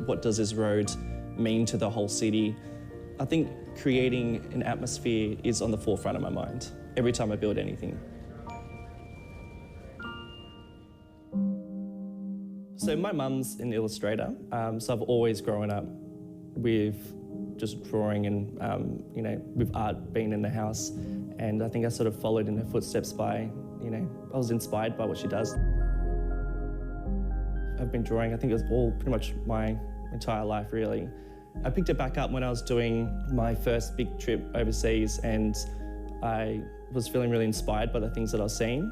what does this road mean to the whole city. I think creating an atmosphere is on the forefront of my mind every time I build anything. So my mum's an illustrator, so I've always grown up with just drawing and, you know, with art being in the house. And I think I sort of followed in her footsteps by, you know, I was inspired by what she does. I've been drawing, I think it was all pretty much my entire life, really. I picked it back up when I was doing my first big trip overseas, and I was feeling really inspired by the things that I was seeing.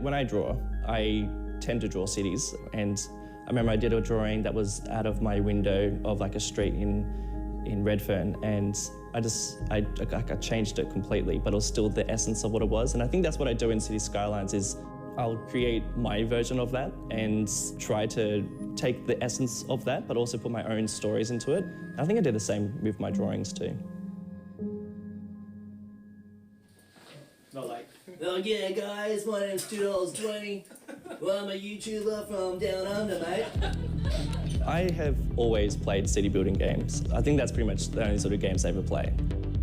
When I draw, I tend to draw cities, and I remember I did a drawing that was out of my window of like a street in Redfern, and I changed it completely, but it was still the essence of what it was. And I think that's what I do in City Skylines is I'll create my version of that and try to take the essence of that, but also put my own stories into it. I think I did the same with my drawings too. Not like, oh yeah guys, my name's $2.20. Well, I'm a YouTuber from down under, mate. I have always played city building games. I think that's pretty much the only sort of games I ever play.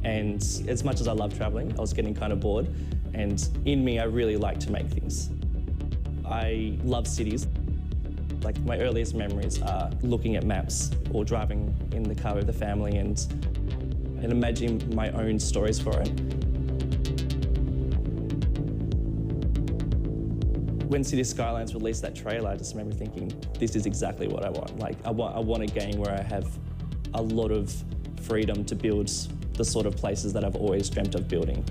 And as much as I love traveling, I was getting kind of bored. And in me, I really like to make things. I love cities. Like my earliest memories are looking at maps or driving in the car with the family and imagining my own stories for it. When City Skylines released that trailer, I just remember thinking, this is exactly what I want. Like, I want a game where I have a lot of freedom to build the sort of places that I've always dreamt of building.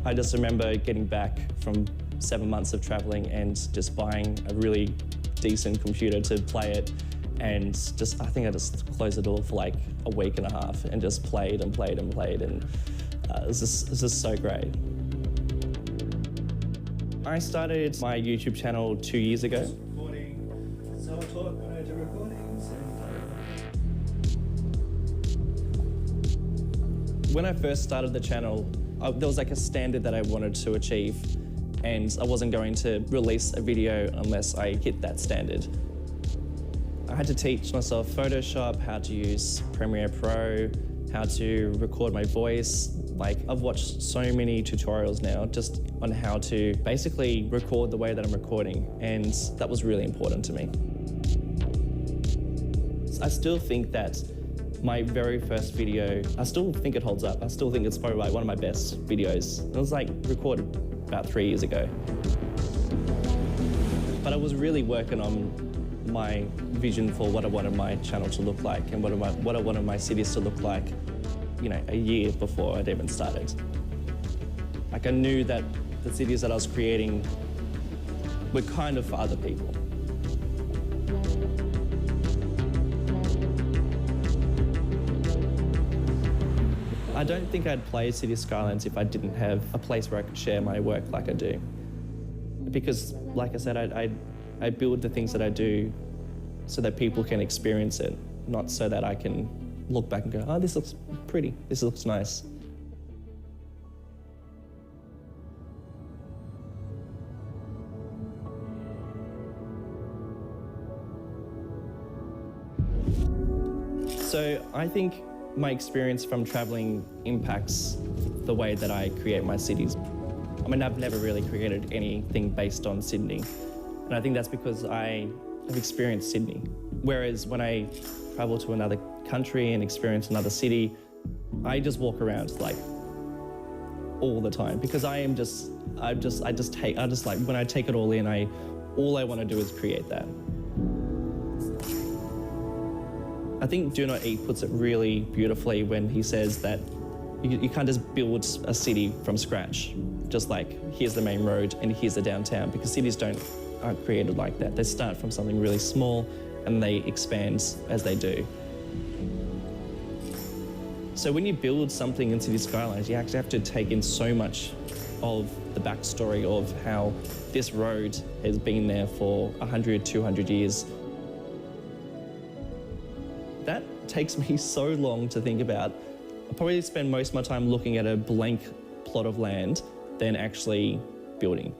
I just remember getting back from 7 months of traveling and just buying a really decent computer to play it, and I think I just closed the door for like a week and a half and just played and played and played, and it was just so great. I started my YouTube channel 2 years ago. So I taught when I do recordings. When I first started the channel, there was like a standard that I wanted to achieve, and I wasn't going to release a video unless I hit that standard. I had to teach myself Photoshop, how to use Premiere Pro, how to record my voice. Like, I've watched so many tutorials now just on how to basically record the way that I'm recording, and that was really important to me. I still think that my very first video, I still think it holds up. I still think it's probably like one of my best videos. It was like recorded about 3 years ago. But I was really working on my vision for what I wanted my channel to look like and what I wanted my cities to look like, you know, a year before I'd even started. Like, I knew that the cities that I was creating were kind of for other people. I don't think I'd play City Skylines if I didn't have a place where I could share my work like I do. Because, like I said, I build the things that I do so that people can experience it, not so that I can look back and go, oh, this looks pretty, this looks nice. So I think my experience from traveling impacts the way that I create my cities. I mean, I've never really created anything based on Sydney. And I think that's because I have experienced Sydney. Whereas when I travel to another country and experience another city, I just walk around like all the time because when I take it all in, all I want to do is create that. I think Do Not Eat puts it really beautifully when he says that you can't just build a city from scratch. Just like, here's the main road and here's the downtown, because cities aren't created like that. They start from something really small and they expand as they do. So when you build something in City Skylines, you actually have to take in so much of the backstory of how this road has been there for 100, 200 years. That takes me so long to think about. I probably spend most of my time looking at a blank plot of land than actually building.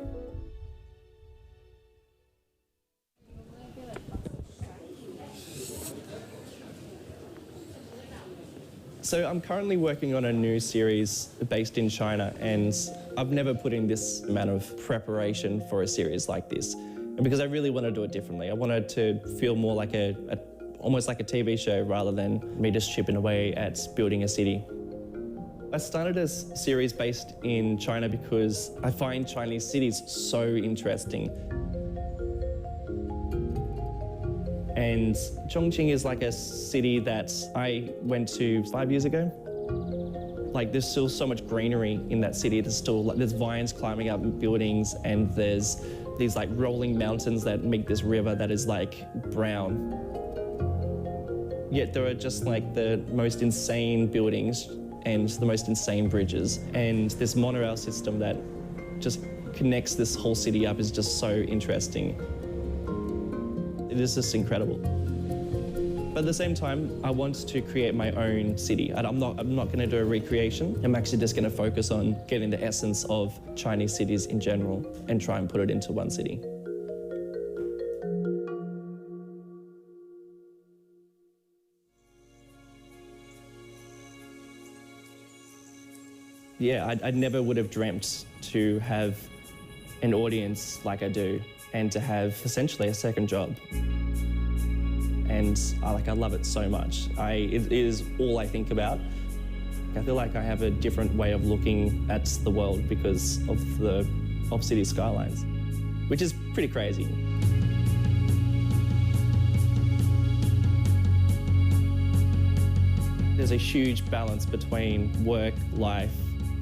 So I'm currently working on a new series based in China, and I've never put in this amount of preparation for a series like this. And because I really want to do it differently. I wanted to feel more like almost like a TV show rather than me just chipping away at building a city. I started a series based in China because I find Chinese cities so interesting. And Chongqing is like a city that I went to 5 years ago. Like, there's still so much greenery in that city. There's vines climbing up buildings, and there's these like rolling mountains that make this river that is like brown. Yet there are just like the most insane buildings and the most insane bridges. And this monorail system that just connects this whole city up is just so interesting. It is just incredible. But at the same time, I want to create my own city. And I'm not going to do a recreation. I'm actually just going to focus on getting the essence of Chinese cities in general and try and put it into one city. Yeah, I never would have dreamt to have an audience like I do and to have essentially a second job. And I love it so much. It is all I think about. I feel like I have a different way of looking at the world because of city skylines, which is pretty crazy. There's a huge balance between work, life,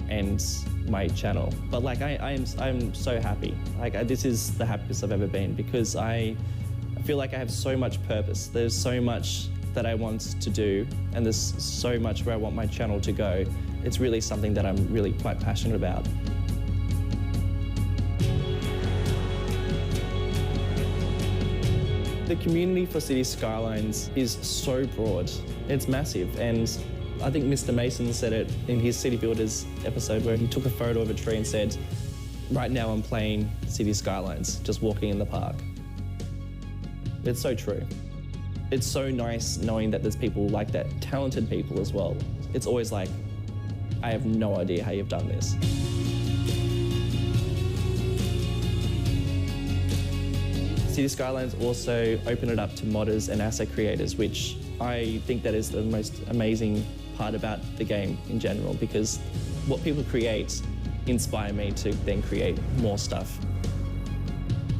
and my channel. But like I'm so happy. Like this is the happiest I've ever been because I feel like I have so much purpose. There's so much that I want to do, and there's so much where I want my channel to go. It's really something that I'm really quite passionate about. The community for City Skylines is so broad. It's massive, and I think Mr. Mason said it in his City Builders episode where he took a photo of a tree and said, "Right now I'm playing City Skylines, just walking in the park." It's so true. It's so nice knowing that there's people like that, talented people as well. It's always like, I have no idea how you've done this. City Skylines also open it up to modders and asset creators, which I think that is the most amazing part about the game in general, because what people create inspire me to then create more stuff.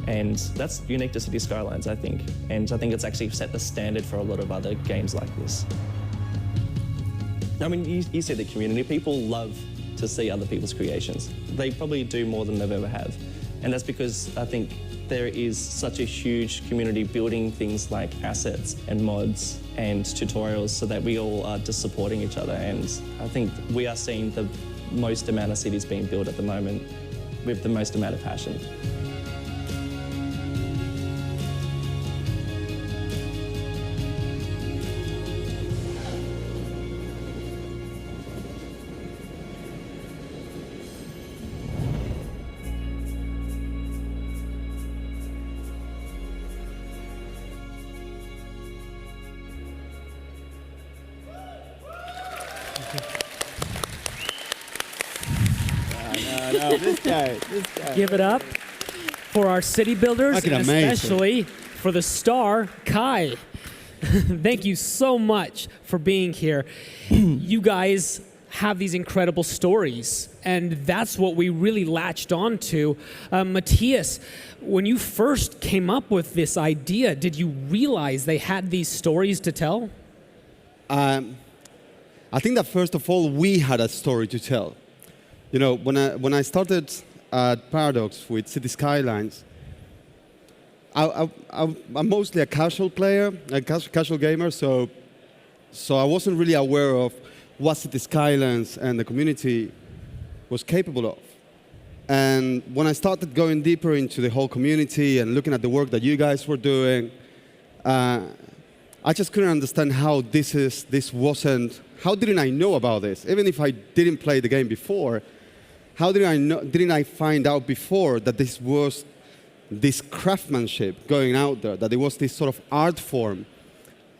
And that's unique to City Skylines, I think. And I think it's actually set the standard for a lot of other games like this. I mean, you see the community. People love to see other people's creations. They probably do more than they've ever have. And that's because I think there is such a huge community building things like assets and mods and tutorials so that we all are just supporting each other. And I think we are seeing the most amount of cities being built at the moment with the most amount of passion. No, this guy. Give it up for our city builders, Fucking and amazing. especially for the star, Kai. Thank you so much for being here. You guys have these incredible stories, and that's what we really latched on to. Matthias, when you first came up with this idea, did you realize they had these stories to tell? I think that first of all, we had a story to tell. You know, when I started at Paradox with City Skylines, I'm mostly a casual player, a casual gamer, so I wasn't really aware of what City Skylines and the community was capable of. And when I started going deeper into the whole community and looking at the work that you guys were doing, I just couldn't understand how how didn't I know about this? Even if I didn't play the game before, how didn't I find out before that this was this craftsmanship going out there, that there was this sort of art form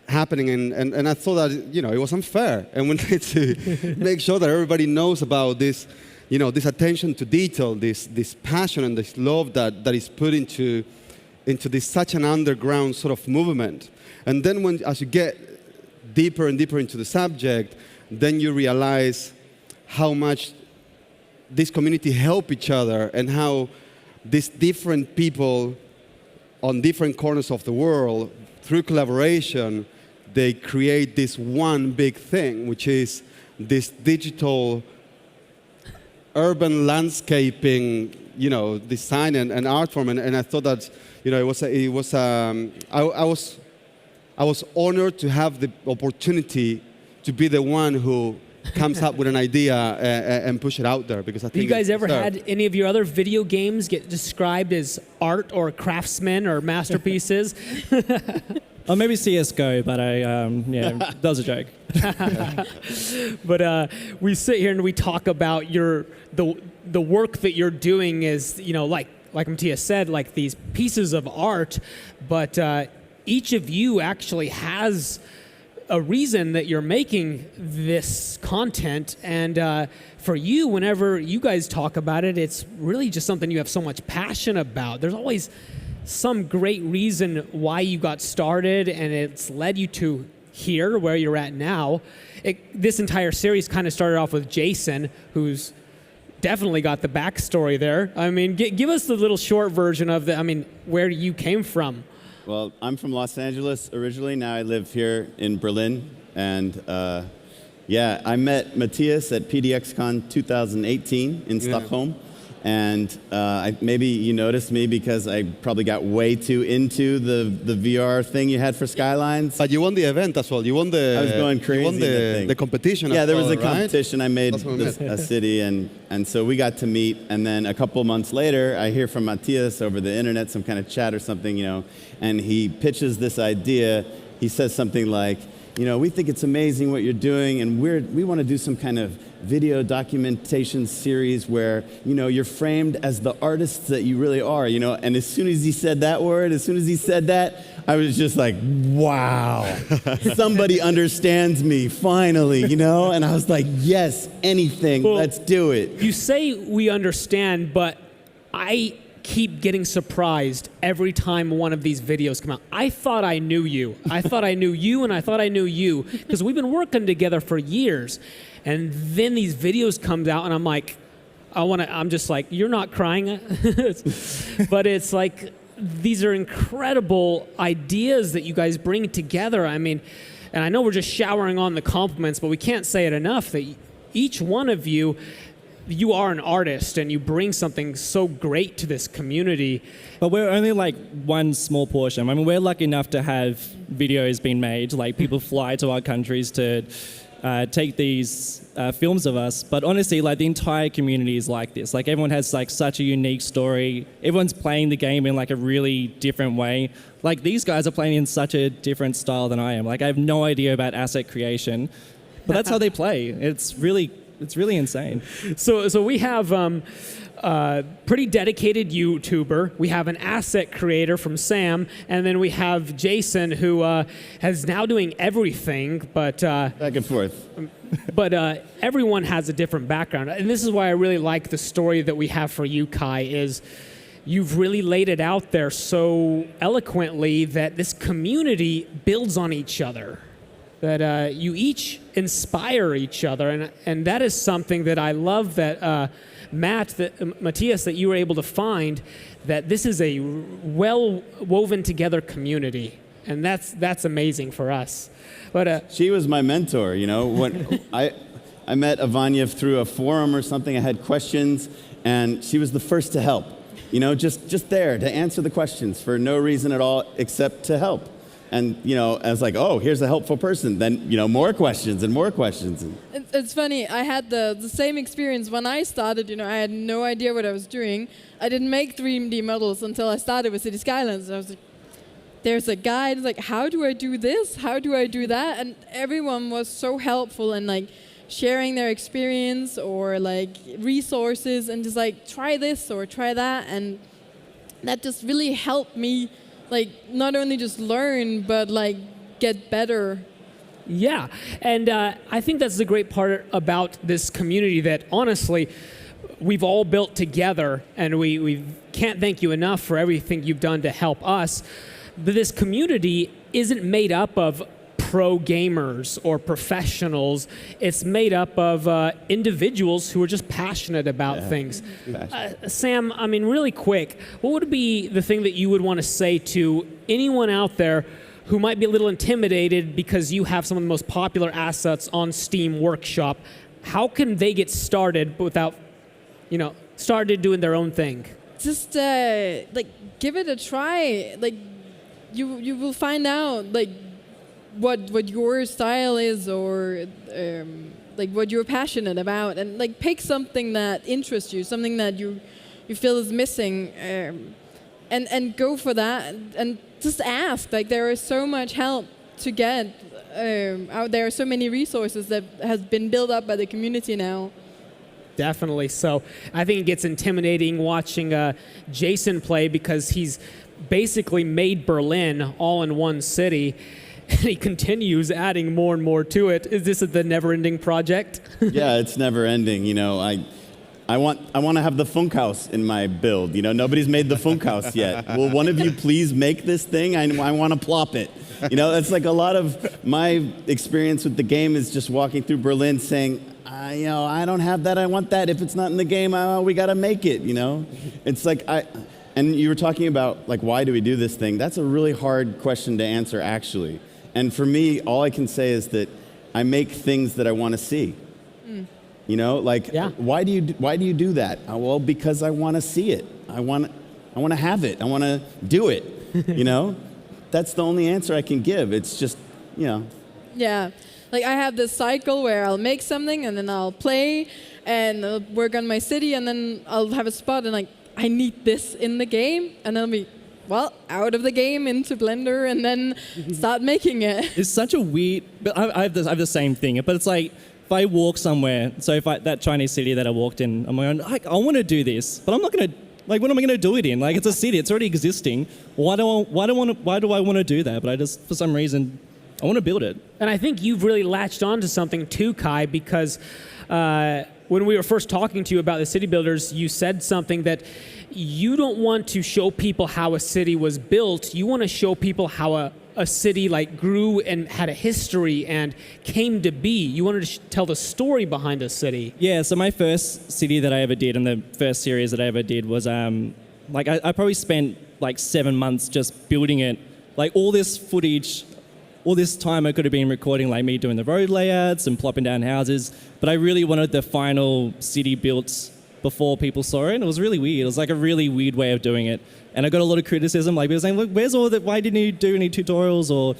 happening, and I thought that it was unfair, and we need to make sure that everybody knows about this, this attention to detail, this passion and this love that is put into this such an underground sort of movement. And then as you get deeper and deeper into the subject, then you realize how much this community help each other, and how these different people on different corners of the world, through collaboration, they create this one big thing, which is this digital urban landscaping, design and art form. And I thought that, I was honored to have the opportunity to be the one who comes up with an idea and push it out there, because I think. Have you guys ever had any of your other video games get described as art or craftsmen or masterpieces? Or maybe CS:GO, but that was a joke. But we sit here and we talk about the work that you're doing is, like Matthias said, like these pieces of art, but each of you actually has a reason that you're making this content, and for you, whenever you guys talk about it, it's really just something you have so much passion about. There's always some great reason why you got started, and it's led you to here, where you're at now. This entire series kind of started off with Jason, who's definitely got the backstory there. I mean, give us the little short version of where you came from. Well, I'm from Los Angeles originally. Now I live here in Berlin. And I met Matthias at PDXCON 2018 in Stockholm. And maybe you noticed me because I probably got way too into the VR thing you had for Skylines. But you won the event as well. You won the. I was going crazy. You won the competition. Yeah, there was a right? competition. I made a city, and so we got to meet. And then a couple months later, I hear from Matthias over the internet, some kind of chat or something, and he pitches this idea. He says something like, we think it's amazing what you're doing, and we want to do some kind of video documentation series where, you're framed as the artists that you really are, And as soon as he said that word, I was just like, wow, somebody understands me, finally, And I was like, yes, anything, let's do it. You say we understand, but I keep getting surprised every time one of these videos come out. I thought I knew you. I thought I knew you, and I thought I knew you, because we've been working together for years. And then these videos come out, and I'm like, I'm just like, you're not crying. But it's like, these are incredible ideas that you guys bring together. I mean, and I know we're just showering on the compliments, but we can't say it enough that each one of you are an artist, and you bring something so great to this community. But we're only like one small portion. I mean, we're lucky enough to have videos being made. Like, people fly to our countries to take these films of us. But honestly, like, the entire community is like this. Like, everyone has like such a unique story. Everyone's playing the game in like a really different way. Like, these guys are playing in such a different style than I am. Like, I have no idea about asset creation, but that's how they play. It's really insane. So we have a pretty dedicated YouTuber. We have an asset creator from Sam, and then we have Jason, who is now doing everything. But back and forth. But everyone has a different background, and this is why I really like the story that we have for you, Kai. Is you've really laid it out there so eloquently that this community builds on each other. That you each inspire each other, and that is something that I love that Matthias, that you were able to find, that this is a well woven together community, and that's amazing for us. But she was my mentor, when I met Avanya through a forum or something. I had questions, and she was the first to help, just there to answer the questions for no reason at all except to help. And, I was like, oh, here's a helpful person. Then, more questions and more questions. It's funny. I had the same experience when I started. I had no idea what I was doing. I didn't make 3D models until I started with City Skylines. I was like, there's a guide. Like, how do I do this? How do I do that? And everyone was so helpful and, like, sharing their experience or, like, resources and just, like, try this or try that. And that just really helped me, like, not only just learn, but like get better. Yeah, and I think that's the great part about this community that honestly, we've all built together, and we can't thank you enough for everything you've done to help us. But this community isn't made up of pro gamers or professionals. It's made up of individuals who are just passionate about things. Sam, I mean, really quick, what would be the thing that you would want to say to anyone out there who might be a little intimidated because you have some of the most popular assets on Steam Workshop? How can they get started without, started doing their own thing? Just give it a try. Like you will find out what your style is, or what you're passionate about, and pick something that interests you, something that you feel is missing, and go for that, and just ask. There is so much help to get out there, so many resources that has been built up by the community now. Definitely. So I think it gets intimidating watching Jason play, because he's basically made Berlin all in one city, and he continues adding more and more to it. Is this the never-ending project? Yeah, it's never-ending. I want to have the Funkhaus in my build. Nobody's made the Funkhaus yet. Will one of you please make this thing? I want to plop it. That's a lot of my experience with the game is just walking through Berlin saying, I don't have that. I want that. If it's not in the game, we got to make it. It's and you were talking about why do we do this thing? That's a really hard question to answer, actually. And for me, all I can say is that I make things that I want to see. Why do you do that? Well, because I want to see it. I want to have it. I want to do it. That's the only answer I can give. It's just, Yeah. I have this cycle where I'll make something, and then I'll play, and I'll work on my city, and then I'll have a spot, and I need this in the game, and then I'll be, out of the game into Blender, and then start making it. It's such a weird, but I have the same thing, but it's if I walk somewhere, so if that Chinese city that I walked in, I'm going, I want to do this, but I'm not going to, what am I going to do it in? It's a city, it's already existing. Why do I want to do that? But I just, for some reason, I want to build it. And I think you've really latched onto something too, Kai, because when we were first talking to you about the city builders, you said something that you don't want to show people how a city was built. You want to show people how a city grew and had a history and came to be. You wanted to tell the story behind a city. Yeah, so my first city that I ever did, and the first series that I ever did was, I probably spent 7 months just building it. All this footage, all this time I could have been recording me doing the road layouts and plopping down houses, but I really wanted the final city built before people saw it, and it was really weird. It was a really weird way of doing it, and I got a lot of criticism, people saying, look, where's all that, why didn't you do any tutorials, or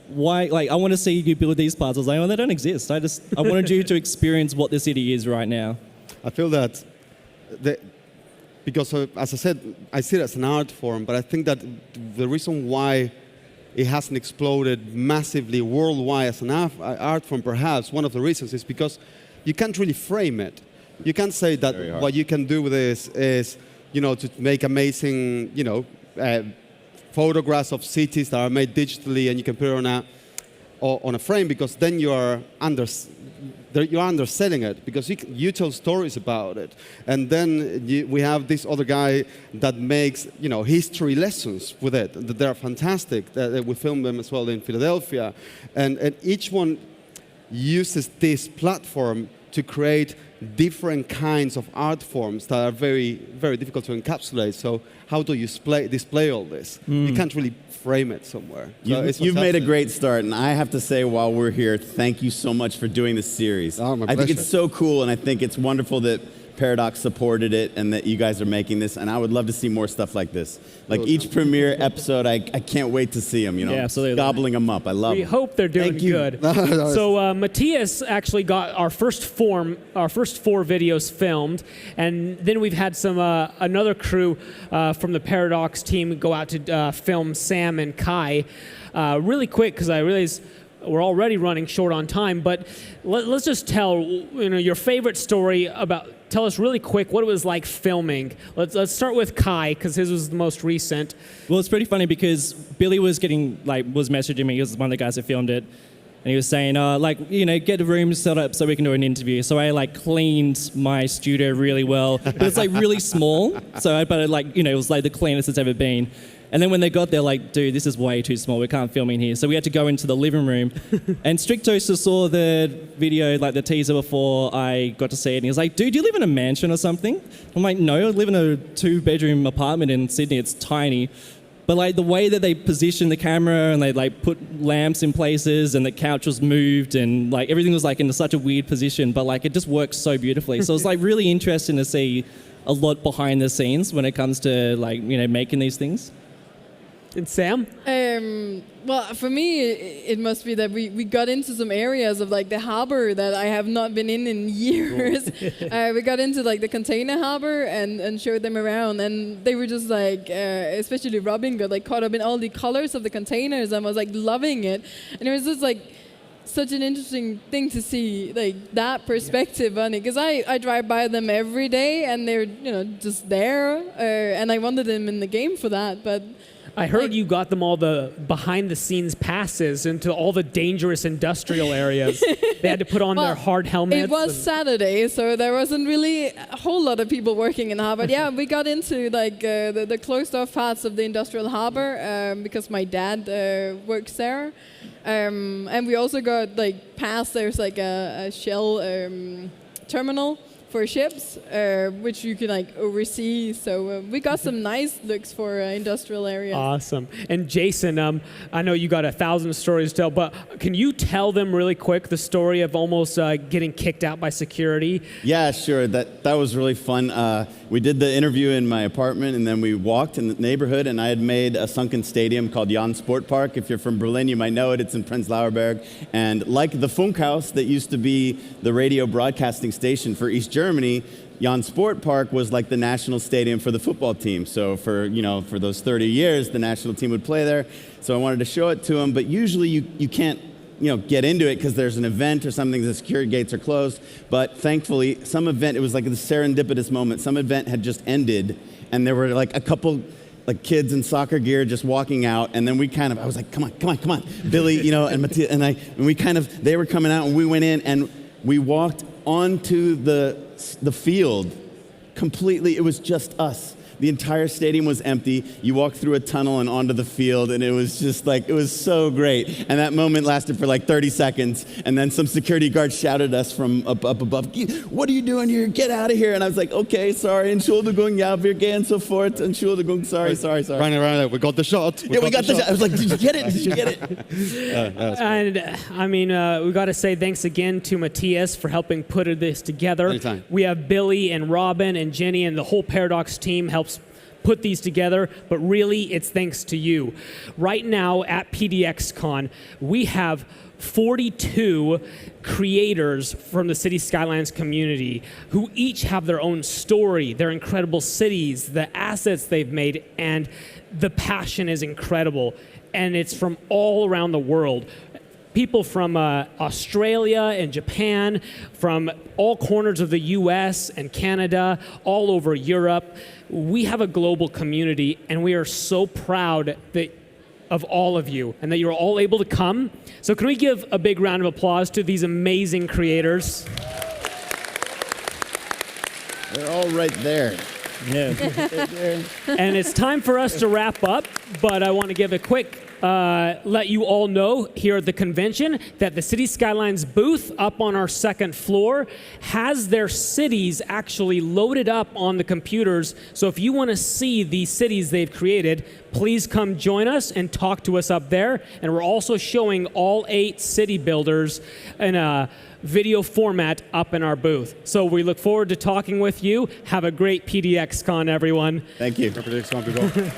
why, I want to see you build these parts. I was they don't exist. I wanted you to experience what the city is right now. I feel that, because as I said, I see it as an art form, but I think that the reason why it hasn't exploded massively worldwide as an art form, perhaps one of the reasons is because you can't really frame it. You can't say that what you can do with this is, to make amazing, photographs of cities that are made digitally, and you can put it on a frame, because then you're underselling it, because you tell stories about it, and then we have this other guy that makes history lessons with it. They're fantastic. We filmed them as well in Philadelphia, and each one uses this platform to create different kinds of art forms that are very, very difficult to encapsulate. So how do you display all this? You can't really frame it somewhere. So you've made a great start, and I have to say, while we're here, thank you so much for doing this series. Oh, my I pleasure. think it's so cool, and I think it's wonderful that Paradox supported it and that you guys are making this, and I would love to see more stuff like this. Each premiere episode, I can't wait to see them, Yeah, absolutely. gobbling them up. I love We them. hope they're doing Thank you. good. So Matthias actually got our first 4 videos filmed, and then we've had some another crew from the Paradox team go out to film Sam and Kai. Really quick, because I realize we're already running short on time, but let's just tell your favorite story about. Tell us really quick what it was like filming. Let's start with Kai because his was the most recent. Well, it's pretty funny because Billy was messaging me. He was one of the guys that filmed it, and he was saying, get the room set up so we can do an interview. So I cleaned my studio really well, but it's really small. So it was the cleanest it's ever been. And then when they got there, dude, this is way too small. We can't film in here. So we had to go into the living room. And Strictoaster saw the video, the teaser before I got to see it. And he was like, dude, do you live in a mansion or something? I'm like, no, I live in a 2-bedroom apartment in Sydney. It's tiny. But the way that they positioned the camera and they put lamps in places and the couch was moved and everything was in such a weird position, but it just works so beautifully. So it's really interesting to see a lot behind the scenes when it comes to making these things. And Sam? Well, for me, it must be that we got into some areas of the harbor that I have not been in years. We got into the container harbor and showed them around, and they were just especially Robin got caught up in all the colors of the containers and was loving it, and it was just such an interesting thing to see that perspective on it, because I drive by them every day and they're just there, and I wanted them in the game for that, but. I heard you got them all the behind-the-scenes passes into all the dangerous industrial areas. They had to put on their hard helmets. It was Saturday, so there wasn't really a whole lot of people working in Harvard. Yeah, we got into the closed-off parts of the industrial harbor because my dad works there, and we also got past. There's a Shell terminal for ships, which you can oversee. So we got some nice looks for industrial areas. Awesome. And Jason, I know you got 1,000 stories to tell, but can you tell them really quick the story of almost getting kicked out by security? Yeah, sure. That was really fun. We did the interview in my apartment, and then we walked in the neighborhood, and I had made a sunken stadium called Jan Sportpark. If you're from Berlin, you might know it. It's in Prenzlauer Berg. And like the Funkhaus that used to be the radio broadcasting station for East Germany, Jan Sportpark was the national stadium for the football team. So for those 30 years, the national team would play there. So I wanted to show it to them, but usually you can't get into it because there's an event or something, the security gates are closed. But thankfully, some event, it was a serendipitous moment. Some event had just ended, and there were a couple kids in soccer gear just walking out, and then I was like, come on, Billy, and Matthias, and they were coming out, and we went in, and we walked onto the field completely. It was just us. The entire stadium was empty. You walked through a tunnel and onto the field, and it was just it was so great. And that moment lasted for 30 seconds, and then some security guards shouted at us from up above, "What are you doing here? Get out of here!" And I was like, "Okay, sorry. Entschuldigung, ja, wir gehen sofort. Entschuldigung, sorry." Running around, we got the shot. We got the shot. I was like, "Did you get it? Did you get it?" And we got to say thanks again to Matthias for helping put this together. Anytime. We have Billy and Robin and Jenny and the whole Paradox team helps put these together, but really it's thanks to you. Right now at PDXCON, we have 42 creators from the City Skylines community who each have their own story, their incredible cities, the assets they've made, and the passion is incredible. And it's from all around the world. People from Australia and Japan, from all corners of the US and Canada, all over Europe. We have a global community, and we are so proud of all of you and that you're all able to come. So can we give a big round of applause to these amazing creators? They're all right there. Yeah. And it's time for us to wrap up, but I want to give a quick let you all know here at the convention that the City Skylines booth up on our second floor has their cities actually loaded up on the computers. So if you want to see the cities they've created, please come join us and talk to us up there. And we're also showing all 8 city builders in a video format up in our booth. So we look forward to talking with you. Have a great PDXCon, everyone. Thank you. PDXCon, people.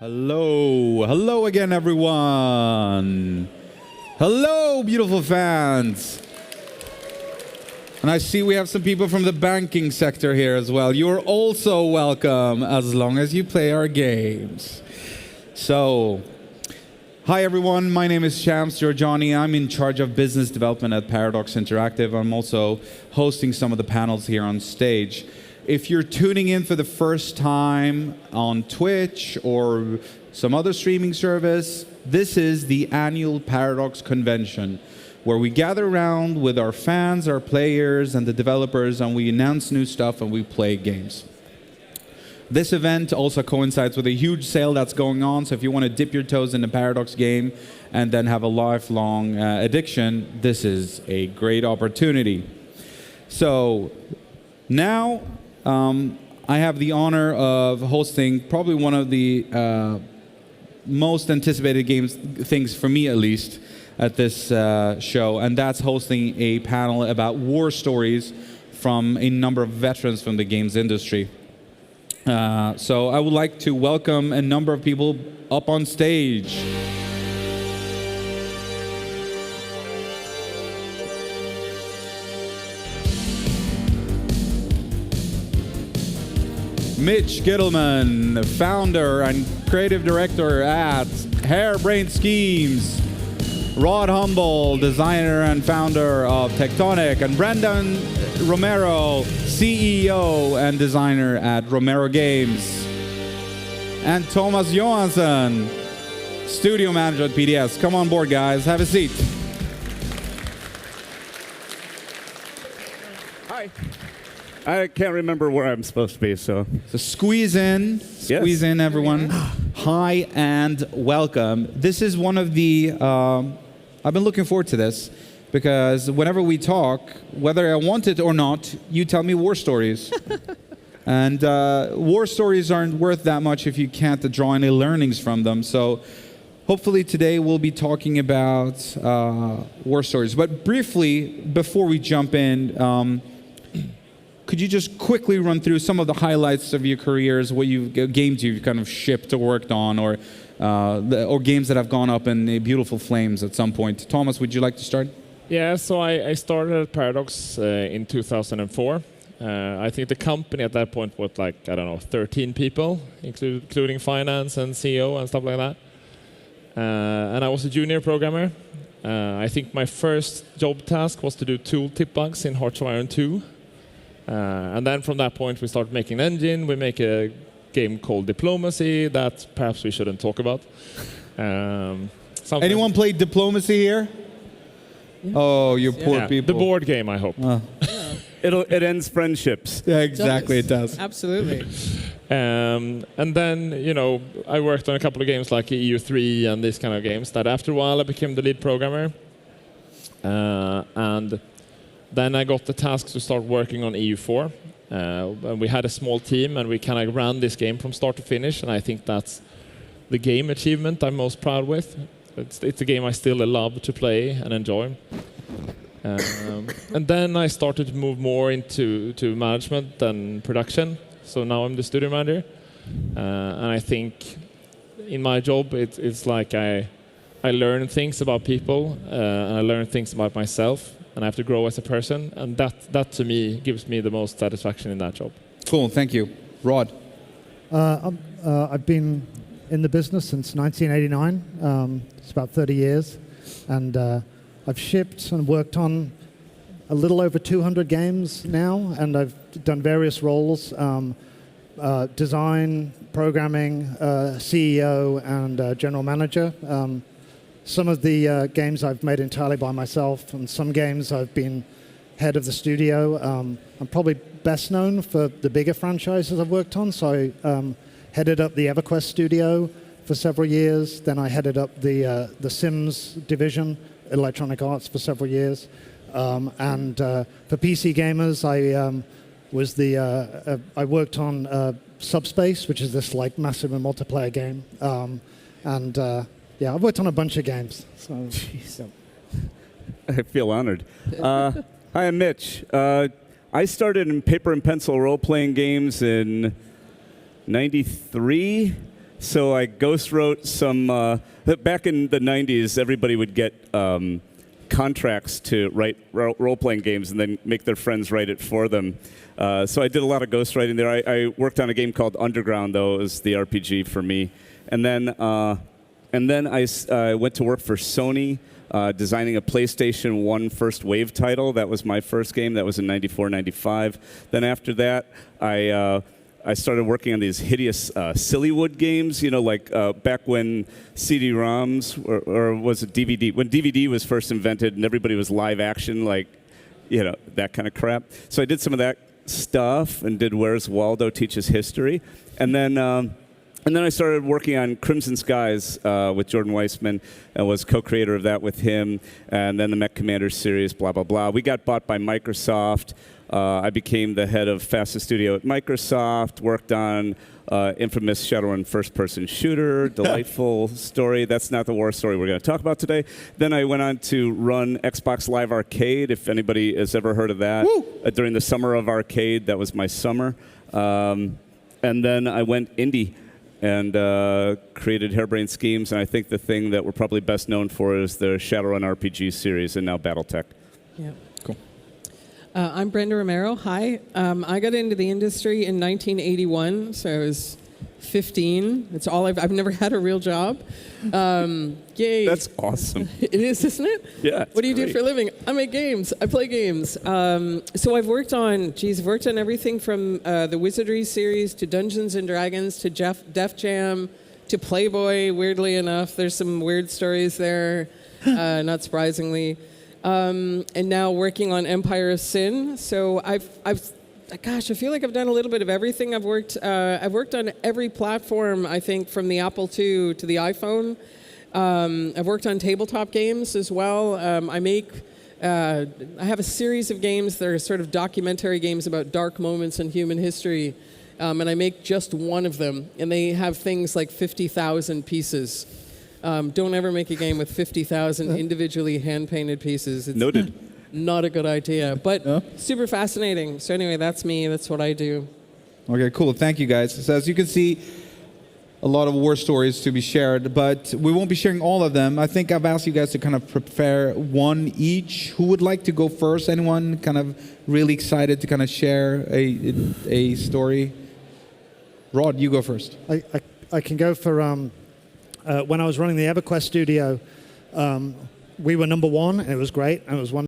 Hello. Hello again, everyone. Hello, beautiful fans. And I see we have some people from the banking sector here as well. You're also welcome as long as you play our games. So, hi everyone, my name is Shams Georgiani. I'm in charge of business development at Paradox Interactive. I'm also hosting some of the panels here on stage. If you're tuning in for the first time on Twitch or some other streaming service, this is the annual Paradox Convention, where we gather around with our fans, our players, and the developers, and we announce new stuff and we play games. This event also coincides with a huge sale that's going on, so if you want to dip your toes in the Paradox game and then have a lifelong addiction, this is a great opportunity. So now I have the honor of hosting probably one of the most anticipated things for me at least, at this show, and that's hosting a panel about war stories from a number of veterans from the games industry. So I would like to welcome a number of people up on stage. Mitch Gittleman, founder and creative director at Harebrained Schemes. Rod Humble, designer and founder of Tectonic, and Brendan Romero, CEO and designer at Romero Games. And Thomas Johansson, studio manager at PDS. Come on board, guys. Have a seat. Hi. I can't remember where I'm supposed to be, so squeeze in, everyone. Hi and welcome. This is one of the, I've been looking forward to this because whenever we talk, whether I want it or not, you tell me war stories. And war stories aren't worth that much if you can't draw any learnings from them. So hopefully today we'll be talking about war stories. But briefly, before we jump in, could you just quickly run through some of the highlights of your careers, games you've kind of shipped or worked on, or games that have gone up in beautiful flames at some point? Thomas, would you like to start? Yeah, so I started at Paradox in 2004. I think the company at that point was like, 13 people, including finance and CEO and stuff like that. And I was a junior programmer. I think my first job task was to do tooltip bugs in Hearts of Iron 2. And then from that point, we started making an engine. We make a game called Diplomacy that perhaps we shouldn't talk about. Anyone played Diplomacy here? Yeah. Oh, you poor people. The board game, I hope. It ends friendships. Yeah, exactly, it does. Absolutely. And then, I worked on a couple of games like EU3 and these kind of games that after a while I became the lead programmer. And then I got the task to start working on EU4. And we had a small team and we kind of ran this game from start to finish. And I think that's the game achievement I'm most proud with. It's a game I still love to play and enjoy. And then I started to move more into management and production. So now I'm the studio manager. And I think in my job, it's like I learn things about people and I learn things about myself. And I have to grow as a person, and that to me gives me the most satisfaction in that job. Cool, thank you. Rod? I've been in the business since 1989. It's about 30 years. And I've shipped and worked on a little over 200 games now, and I've done various roles, design, programming, CEO, and general manager. Some of the games I've made entirely by myself, and some games I've been head of the studio. I'm probably best known for the bigger franchises I've worked on. So I headed up the EverQuest studio for several years. Then I headed up the Sims division, Electronic Arts, for several years. And for PC gamers, I worked on Subspace, which is this like massive multiplayer game. Yeah, I've worked on a bunch of games. So. I feel honored. Hi, I'm Mitch. I started in paper and pencil role-playing games in '93. So I ghost wrote some. Back in the '90s, everybody would get contracts to write role-playing games and then make their friends write it for them. So I did a lot of ghostwriting there. I worked on a game called Underground, though. It was the RPG for me. And then I went to work for Sony, designing a PlayStation 1 first wave title. That was my first game. That was in '94, '95. Then after that, I started working on these hideous Sillywood games, like back when CD-ROMs, or was it DVD? When DVD was first invented and everybody was live action, that kind of crap. So I did some of that stuff and did Where's Waldo Teaches History. And then I started working on Crimson Skies with Jordan Weissman and was co-creator of that with him. And then the Mech Commander series, blah, blah, blah. We got bought by Microsoft. I became the head of Fastest Studio at Microsoft, worked on infamous Shadowrun first-person shooter, delightful story. That's not the war story we're going to talk about today. Then I went on to run Xbox Live Arcade, if anybody has ever heard of that. During the summer of arcade, that was my summer. And then I went indie and created Harebrained Schemes, and I think the thing that we're probably best known for is the Shadowrun RPG series and now Battletech. Yeah. I'm Brenda Romero. Hi. I got into the industry in 1981, so I was 15. It's all I've never had a real job. Yay. That's awesome. It is, isn't it? Yeah. What do you do for a living? I make games. I play games. So I've worked on everything from the Wizardry series to Dungeons and Dragons to Def Jam to Playboy. Weirdly enough, there's some weird stories there, not surprisingly. And now working on Empire of Sin. So I feel like I've done a little bit of everything. I've worked on every platform, I think, from the Apple II to the iPhone. I've worked on tabletop games as well. I have a series of games that are sort of documentary games about dark moments in human history. And I make just one of them. And they have things like 50,000 pieces. Don't ever make a game with 50,000 individually hand-painted pieces. It's Noted. Not a good idea, but super fascinating. So anyway, that's me. That's what I do. Okay, cool. Thank you, guys. So as you can see, a lot of war stories to be shared, but we won't be sharing all of them. I think I've asked you guys to kind of prepare one each. Who would like to go first? Anyone kind of really excited to kind of share a story? Rod, you go first. I can go for... when I was running the EverQuest studio, we were #1, and it was great, and it was wonderful.